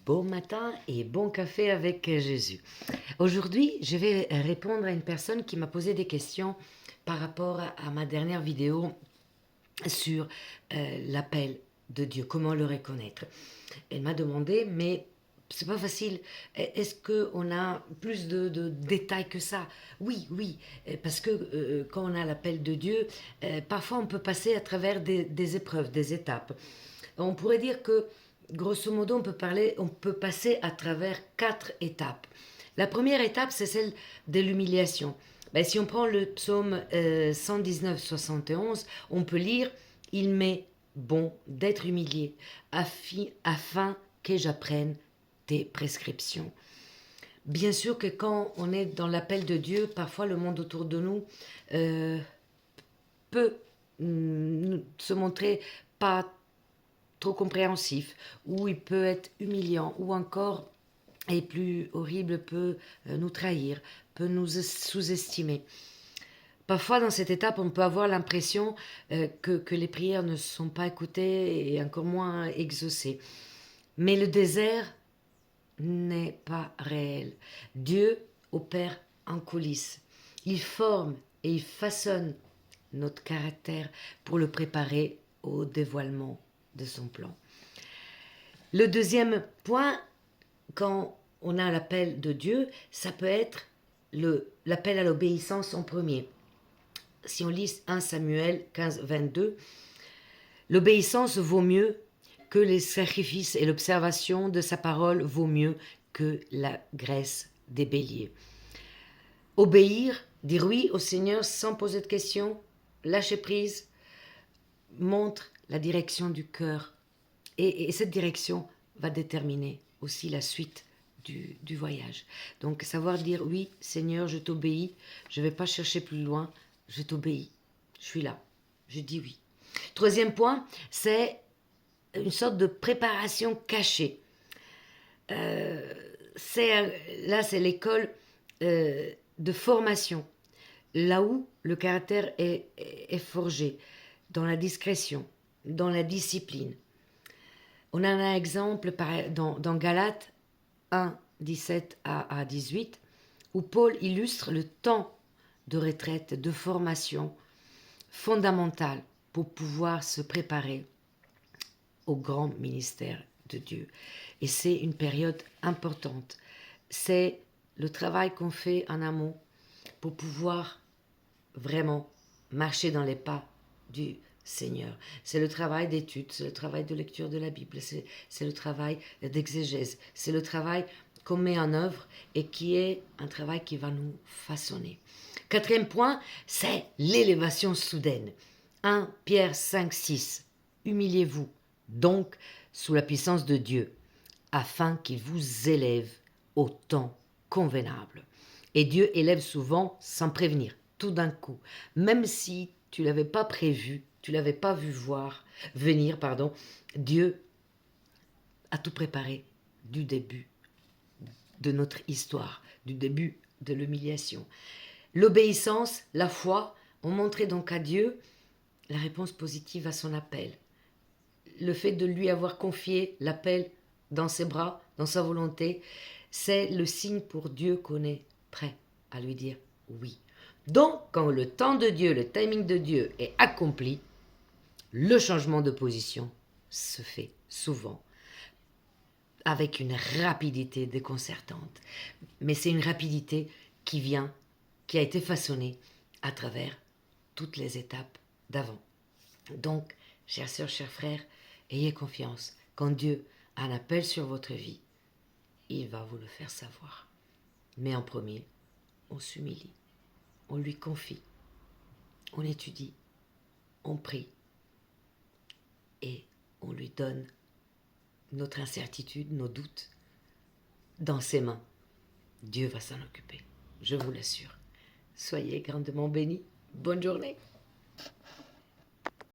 Bon matin et bon café avec Jésus. Aujourd'hui, je vais répondre à une personne qui m'a posé des questions par rapport à ma dernière vidéo sur l'appel de Dieu, comment le reconnaître. Elle m'a demandé, mais c'est pas facile. Est-ce qu'on a plus de détails que ça? Oui, oui, parce que quand on a l'appel de Dieu, parfois on peut passer à travers des épreuves, des étapes. On pourrait dire que, grosso modo, on peut passer à travers 4 étapes. La première étape, c'est celle de l'humiliation. Ben, si on prend le psaume 119-71, on peut lire « Il m'est bon d'être humilié, afin que j'apprenne tes prescriptions ». Bien sûr que quand on est dans l'appel de Dieu, parfois le monde autour de nous peut se montrer pas trop compréhensif, ou il peut être humiliant, ou encore, et plus horrible, peut nous trahir, peut nous sous-estimer. Parfois, dans cette étape, on peut avoir l'impression que les prières ne sont pas écoutées et encore moins exaucées. Mais le désert n'est pas réel. Dieu opère en coulisses. Il forme et il façonne notre caractère pour le préparer au dévoilement de son plan. Le deuxième point, quand on a l'appel de Dieu, ça peut être l'appel à l'obéissance en premier. Si on lit 1 Samuel 15, 22, l'obéissance vaut mieux que les sacrifices et l'observation de sa parole vaut mieux que la graisse des béliers. Obéir, dire oui au Seigneur sans poser de questions, lâcher prise, montre la direction du cœur. Et cette direction va déterminer aussi la suite du voyage. Donc, savoir dire oui, Seigneur, je t'obéis, je ne vais pas chercher plus loin, je t'obéis, je suis là, je dis oui. Troisième point, c'est une sorte de préparation cachée. Là, c'est l'école de formation, là où le caractère est forgé, dans la discrétion, dans la discipline. On a un exemple dans Galates 1, 17 à 18, où Paul illustre le temps de retraite, de formation fondamentale pour pouvoir se préparer au grand ministère de Dieu. Et c'est une période importante. C'est le travail qu'on fait en amont pour pouvoir vraiment marcher dans les pas du Seigneur. C'est le travail d'étude, c'est le travail de lecture de la Bible, c'est le travail d'exégèse, c'est le travail qu'on met en œuvre et qui est un travail qui va nous façonner. Quatrième point, c'est l'élévation soudaine. 1 Pierre 5, 6. Humiliez-vous donc sous la puissance de Dieu, afin qu'il vous élève au temps convenable. Et Dieu élève souvent sans prévenir, tout d'un coup. Même si tu ne l'avais pas prévu, tu ne l'avais pas vu venir, Dieu a tout préparé du début de notre histoire, du début de l'humiliation. L'obéissance, la foi ont montré donc à Dieu la réponse positive à son appel. Le fait de lui avoir confié l'appel dans ses bras, dans sa volonté, c'est le signe pour Dieu qu'on est prêt à lui dire oui. Donc, quand le temps de Dieu, le timing de Dieu est accompli, le changement de position se fait souvent avec une rapidité déconcertante. Mais c'est une rapidité qui a été façonnée à travers toutes les étapes d'avant. Donc, chères sœurs, chers frères, ayez confiance. Quand Dieu a un appel sur votre vie, il va vous le faire savoir. Mais en premier, on s'humilie, on lui confie, on étudie, on prie et on lui donne notre incertitude, nos doutes dans ses mains. Dieu va s'en occuper, je vous l'assure. Soyez grandement bénis. Bonne journée.